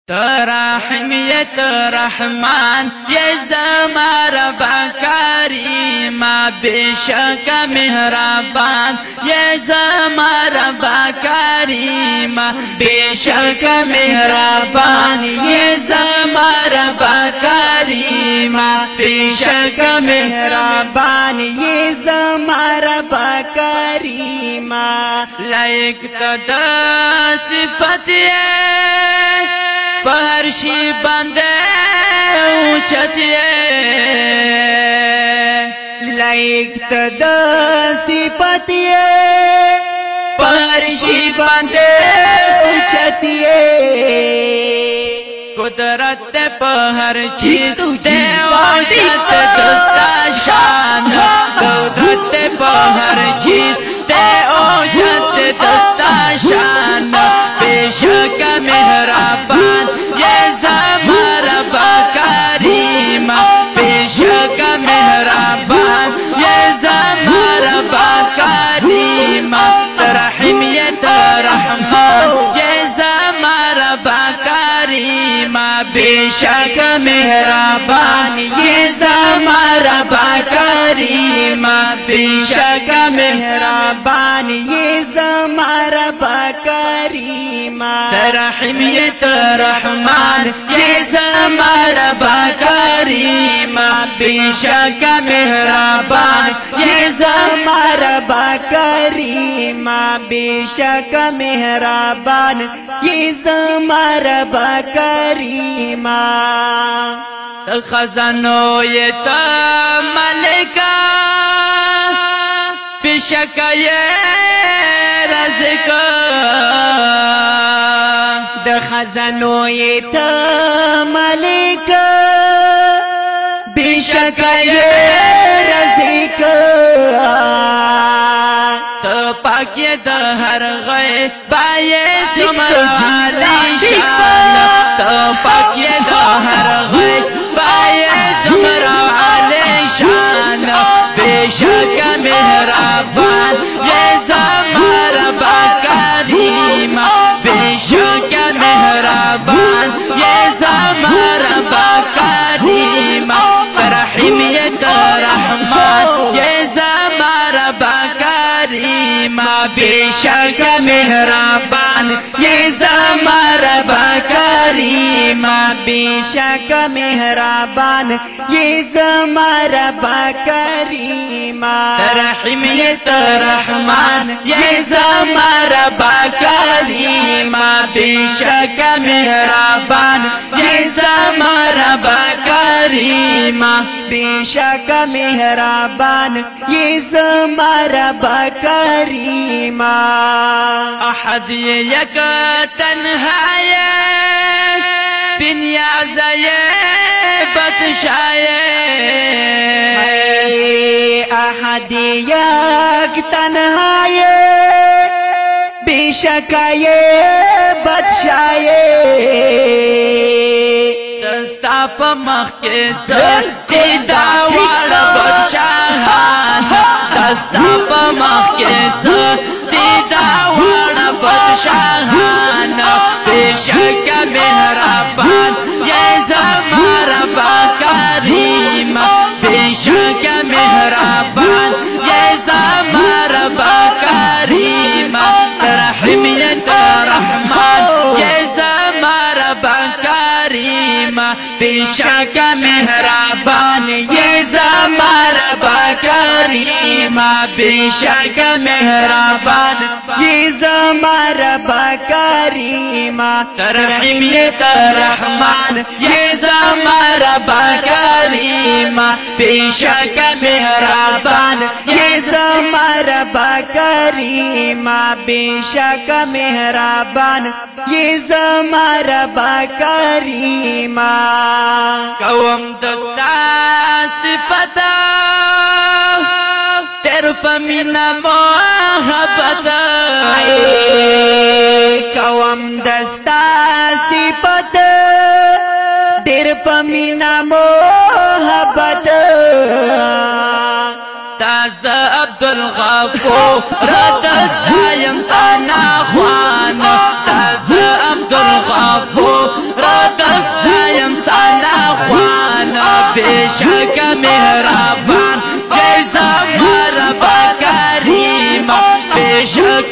ترحم یا ترحمان یا زما رب کریم بیشک مهربان یا زما رب کریم بیشک مهربان یا زما رب کریم بیشک مهربان یا زما رب کریم لائق تدا صفت پہرشی بندے اوچھتی لائق تدا صفتی پہرشی بندے اوچھتی قدرت پہر چیز دے اوچھت دستا شان قدرت پہر چیز دے اوچھت دستا شان بیشک مہربان یہ زما رب کریم بیشک مہربان یہ زما رب کریم ترحمیت رحمان یہ زما رب کریم بیشک مہربان یہ زما رب کریم بیشک مہربان یہ زما رب کریم ترحمیت رحمان یہ زما رب کریم بیشک مہربان یہ زما رب کریم بیشک مہربان یہ زما رب کریم خزانو یہ تا ملکا بیشک یہ رزق د خزانو یہ تا ملکا بیشک یہ رزق تو پاکی دا ہر غی بائے سمر عالی شان تو پاکی دا ہر غی بائے سمر عالی شان بیشک مہربان یہ زما رب کریم بیشک مہربان یہ زما رب کریم ترحمیت رحمان یہ زما رب کریم بیشک مہربان یہ زما رب کریم بیشک مہربان یہ زما رب کریم ترحمیت رحمان یہ زما رب کریم بیشک مہربان یہ زما رب کریم بیشک مہربان یہ زما رب کریم احد یک تنہائی بنیاز بادشاہ احد یک تنہائی بیشک یہ بادشاہ دستا پا مخ کے سختی داوار بادشاہان دستا پا مخ کے سختی داوار بادشاہان بیشک مہربان یہ زما رب کریم بیشک مہربان یہ زما رب کریم ترحمیت رحمان یہ زما رب کریم بیشک مہربان یہ زما رب کریم بیشک مہربان یہ زما رب کریم ترحمیت رحمان یہ زما رب کریم بیشک مہربان یہ زما رب کریم بیشک مہربان یہ زما رب کریم قوم دستا صفتا تیر پمینا محبت قوم دستا صفت تیر پمینا محبت تاز عبدالغفور دستا یم تانا خوان تاز عبدالغفور